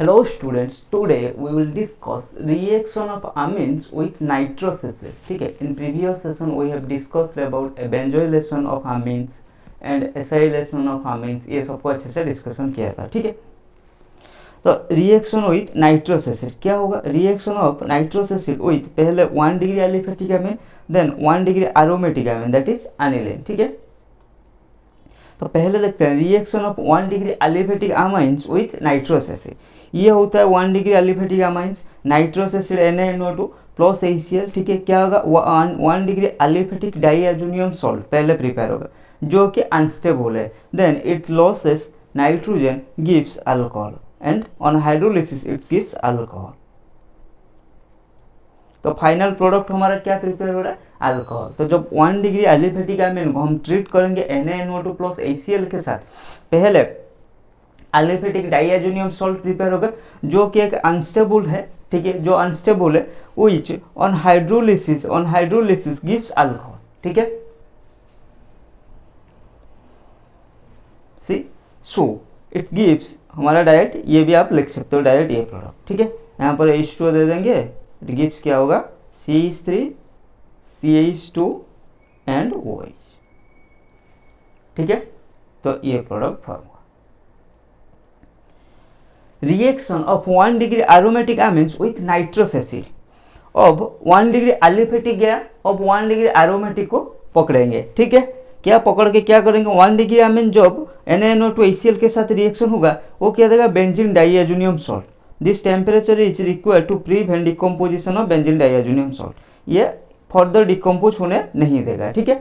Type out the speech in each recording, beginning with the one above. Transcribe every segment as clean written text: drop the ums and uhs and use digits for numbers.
Hello students, today we will discuss reaction of amines with nitrous acid. ठीक है, in previous session we have discussed about a benzylation of amines and acylation of amines. ये सबको अच्छे से discussion किया था. ठीक है, तो रिएक्शन विथ नाइट्रस एसिड क्या होगा? Reaction of nitrous acid with पहले 1 degree aliphatic amine, then 1 degree aromatic amine, that is aniline. ठीक है, तो पहले देखते हैं reaction of 1 degree aliphatic amines with nitrous acid. ये होता है 1 degree aliphatic amines, nitrous acid NaNO2 plus HCl. ठीक है, क्या होगा? 1 डिग्री एलिफेटिक डाइएजुनियम सॉल्ट पहले प्रिपेयर होगा जो कि अनस्टेबल है. Then it loses nitrogen, gives alcohol, and on hydrolysis it gives alcohol. तो फाइनल प्रोडक्ट हमारा क्या प्रिपेयर हो रहा है? अल्कोहल. तो जब 1 डिग्री एलिफेटिक अमीन को हम ट्रीट करेंगे NaNO2 प्लस HCl के साथ, पहले एलिफेटिक डाइएजुनियम सॉल्ट प्रिपेयर होगा जो कि एक अनस्टेबल है. ठीक है, जो अनस्टेबल है which on hydrolysis gives alcohol. ठीक है, सी सो इट गिव्स हमारा डायरेक्ट, ये भी आप लिख सकते हो डायरेक्ट ये प्रोडक्ट. ठीक है, यहाँ पर H2O दे देंगे, इट गिव्स क्या होगा? CH3 CH2 and OH. ठीक है, तो ये प्रोडक्ट फॉर्म हुआ. Reaction of 1 degree aromatic amines with nitrous acid. अब 1 डिग्री एलिफेटिक गया, अब 1 डिग्री एरोमेटिक को पकड़ेंगे. ठीक है, क्या पकड़ के क्या करेंगे? 1 डिग्री अमीन जब NaNO2 HCl के साथ रिएक्शन होगा वो क्या देगा? Benzene diazonium salt. This temperature is required to prevent decomposition of benzene diazonium salt. ये फर्दर डिकम्पोज होने नहीं देगा. ठीक है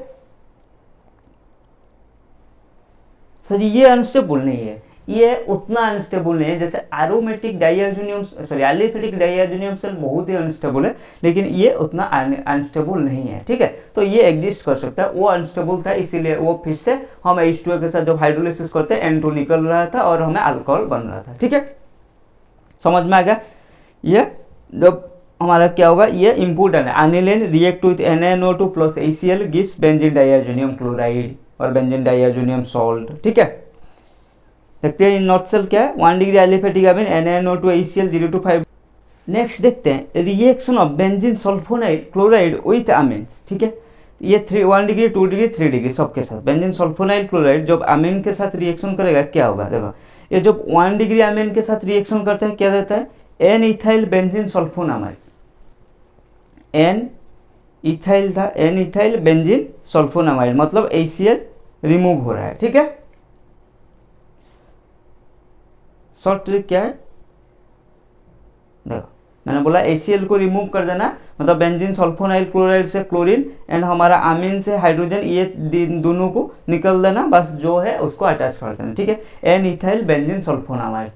सर, ये अनस्टेबल नहीं है, ये उतना अनस्टेबल नहीं है जैसे एरोमेटिक डाइएजुनियम, सॉरी एलिफेटिक डाइएजुनियम सेल बहुत ही अनस्टेबल है, लेकिन ये उतना अनस्टेबल नहीं है. ठीक है, तो ये एग्जिस्ट कर सकता है. वो अनस्टेबल था इसीलिए वो फिर से हम H2O के साथ जब हाइड्रोलिसिस करते हैं N2 निकल रहा था और हमें अल्कोहल बन रहा था. ठीक है, समझ में आ गया? ये जब हमारा क्या होगा, ये इम्पोर्टेंट है. Aniline react with NaNO2 plus HCl gives benzene diazonium chloride और बेंजीन डाइएजुनियम सॉल्ट. ठीक है, देखते हैं नॉट सेल क्या है? 1 degree aliphatic amine NaNO2 HCl 025. Next देखते हैं reaction of benzene sulphonyl chloride with amines. ठीक है, ये 1 डिग्री 2 डिग्री 3 डिग्री सबके साथ बेंजीन सल्फोनाइड क्लोराइड जब अमीन के साथ रिएक्शन करेगा क्या होगा? देखो, ये जब 1 डिग्री अमीन के साथ रिएक्शन करता है क्या देता है? N ethyl benzene sulphonamide. N ethyl था, N इथाइल बेंजीन सल्फोनामाइड, मतलब HCl रिमूव हो रहा है. ठीक है, शॉर्ट ट्रिक क्या है? देखो, मैंने बोला HCl को रिमूव कर देना, मतलब बेंजीन सल्फोनाइल क्लोराइड से क्लोरीन एंड हमारा अमीन से हाइड्रोजन, ये दोनों को निकल देना, बस जो है उसको अटैच कर देना. ठीक है, N ethyl benzene sulphonamide.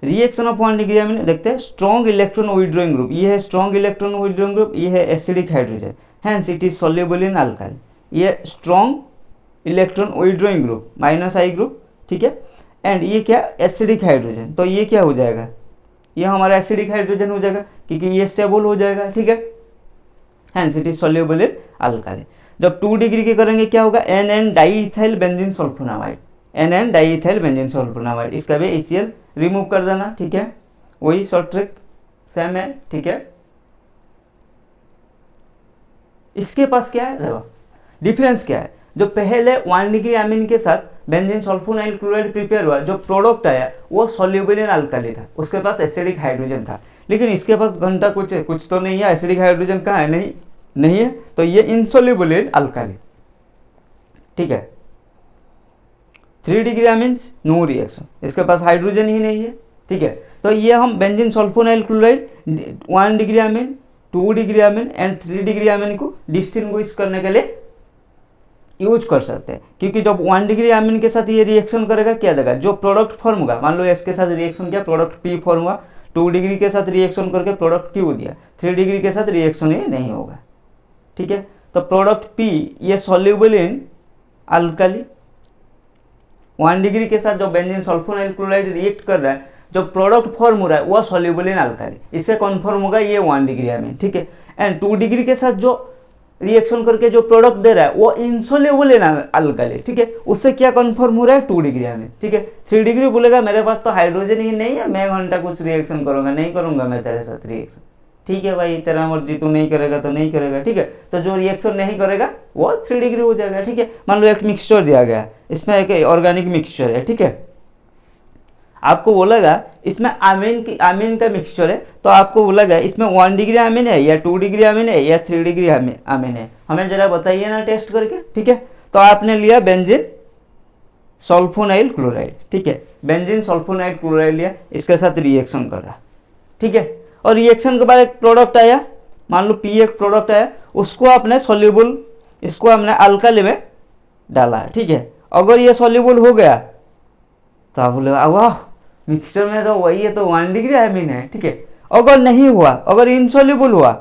Reaction of 1 degree amine देखते हैं. स्ट्रॉन्ग इलेक्ट्रॉन विड्रॉइंग ग्रुप, ये है स्ट्रॉन्ग इलेक्ट्रॉन विड्रॉइंग ग्रुप, ये है acidic hydrogen, hence it is soluble in alkyl. ये strong electron withdrawing group -I group. ठीक है, एंड ये क्या? Acidic hydrogen. तो ये क्या हो जाएगा? ये हमारा एसिडिक हाइड्रोजन हो जाएगा क्योंकि ये स्टेबल हो जाएगा. ठीक है, hence it is soluble in alkyl. जब 2 डिग्री के करेंगे क्या होगा? NN diethyl benzene sulphonamide, NN diethyl benzene sulphonamide. इसका भी HCl रिमूव कर देना. ठीक है, वही शॉर्ट ट्रिक सेम है. ठीक है, इसके पास क्या है? देखो डिफरेंस क्या है. जो पहले 1 डिग्री अमीन के साथ बेंजीन सल्फोनाइल क्लोराइड प्रिपेयर हुआ, जो प्रोडक्ट आया वो सॉल्युबल इन अल्काली था, उसके पास एसिडिक हाइड्रोजन था. लेकिन इसके पास घंटा कुछ तो नहीं है, एसिडिक हाइड्रोजन कहाँ है? नहीं है, तो ये इनसॉल्युबल इन अल्काली. ठीक है, 3 डिग्री अमीन्स नो रिएक्शन, इसके पास हाइड्रोजन ही नहीं है. ठीक है, तो ये हम benzene sulphonyl chloride 1 degree Amin, 2 degree amine and 3 degree amine को डिस्टिंग्विश करने के लिए यूज कर सकते हैं. क्योंकि जब 1 डिग्री अमीन के साथ ये रिएक्शन करेगा क्या देगा? जो प्रोडक्ट फॉर्म होगा, मान लो इसके साथ रिएक्शन किया, प्रोडक्ट P फॉर्म हुआ. 2 डिग्री के साथ रिएक्शन करके प्रोडक्ट Q दिया. 3 डिग्री के साथ रिएक्शन ही नहीं होगा. ठीक है, तो प्रोडक्ट P ये सॉल्युबल इन अल्काली. 1 डिग्री के साथ जो बेंजीन सल्फोनाइल क्लोराइड रिएक्ट कर रहा है, जो प्रोडक्ट फॉर्म हो रहा है वो सॉल्युबल इन अल्काली. इससे कन्फर्म होगा ये 1 डिग्री अमीन. ठीक है, एंड 2 डिग्री के साथ जो रिएक्शन करके जो प्रोडक्ट दे रहा है वो इंसोल्यूबल इन अल्काली, ठीक है। उससे क्या कन्फर्म हो रहा है 2 डिग्री में, ठीक है। 3 डिग्री बोलेगा मेरे पास तो हाइड्रोजन ही नहीं है, मैं घंटा कुछ रिएक्शन करूंगा, नहीं करूंगा मैं तेरे साथ रिएक्शन, ठीक है भाई तेरा मर्जी, तू नहीं करेगा तो नहीं करेगा, ठीक है। तो जो रिएक्शन नहीं करेगा वो 3 डिग्री हो जाएगा, ठीक है। मान लो एक मिक्सचर दिया गया, इसमें एक ऑर्गेनिक मिक्सचर है, ठीक है। आपको बोलेगा इसमें आमीन का मिक्सचर है, तो आपको बोलेगा इसमें 1 डिग्री आमीन है या 2 डिग्री आमीन है या 3 डिग्री आमीन है, हमें जरा बताइए ना टेस्ट करके, ठीक है। तो आपने लिया बेंजीन सल्फोनाइल क्लोराइड, ठीक है। बेंजीन सल्फोनाइल क्लोराइड लिया, इसके साथ रिएक्शन करा, ठीक है। और रिएक्शन के बाद एक प्रोडक्ट आया, मान लो पी एक प्रोडक्ट आया, उसको आपने सोल्यूबल, इसको हमने अल्काली में डाला, ठीक है। अगर ये सोल्यूबल हो गया तो आप बोले वाह मिक्सचर में तो वही है, तो 1 डिग्री आमीन है, ठीक है। अगर नहीं हुआ, अगर इनसोल्यूबल हुआ,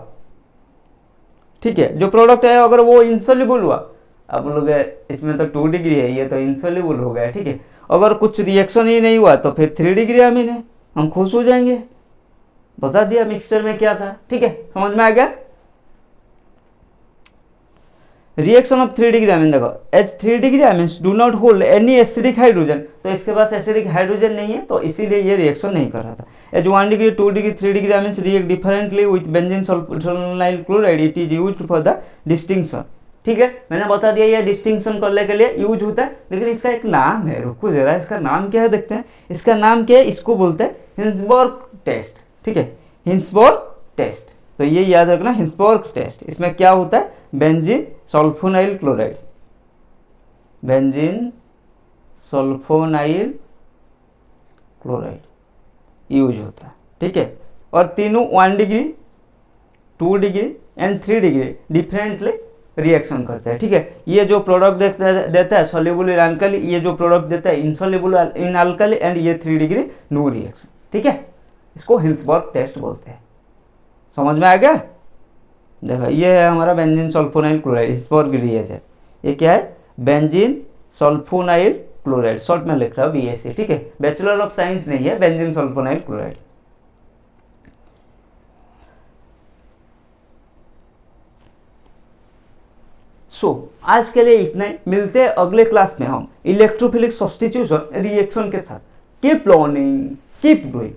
ठीक है, जो प्रोडक्ट है अगर वो इनसोल्यूबल हुआ, आप बोलोगे इसमें तो 2 डिग्री है, ये तो इनसोल्यूबल हो गया, ठीक है। अगर कुछ रिएक्शन ही नहीं हुआ तो फिर 3 डिग्री आमीन है, हम खुश हो जाएंगे, बता दिया मिक्सचर में क्या था, ठीक है। समझ में आ गया। रिएक्शन ऑफ 3 डिग्री आमीन, देखो H 3 degree amines do not hold any acidic hydrogen, तो इसके पास एसिडिक हाइड्रोजन नहीं है, तो इसीलिए ये रिएक्शन नहीं कर रहा था। H 1 degree 2 degree 3 degree amines react differently with benzene sulphonyl chloride, it is used for the distinction, ठीक है। मैंने बता दिया ये डिस्टिंक्शन करने के लिए यूज होता है, लेकिन इसका एक नाम है, रुको जरा इसका नाम क्या है देखते हैं। इसका नाम क्या है, इसको बोलते हैं हिंसबर्ग टेस्ट, ठीक है, हिंसबर्ग टेस्ट। तो ये याद रखना हिंसबर्ग टेस्ट। इसमें क्या होता है, benzene sulphonyl chloride, benzene sulphonyl chloride use होता है, ठीक है। और तीनों 1 degree 2 degree and 3 degree differently reaction करते हैं, ठीक है। ये जो प्रोडक्ट देता है सोल्यूबल इन अल्काली, ये जो प्रोडक्ट देता है इनसोल्यूबल इन अल्काली, एंड ये 3 डिग्री नो रिएक्शन, ठीक है। इसको हिंसबर्ग टेस्ट बोलते हैं। समझ में आ गया। देखो ये है हमारा benzene sulphonyl chloride, Hinsberg reagent. ये क्या है, बेंजीन सल्फोनाइल क्लोराइड, शॉर्ट में लिख रहा हूँ BSc, ठीक है। बैचलर ऑफ साइंस नहीं है, बेंजीन सल्फोनाइल क्लोराइड। आज के लिए इतना ही, मिलते हैं अगले क्लास में हम इलेक्ट्रोफिलिक सब्स्टिट्यूशन रिएक्शन के साथ। Keep learning, keep doing.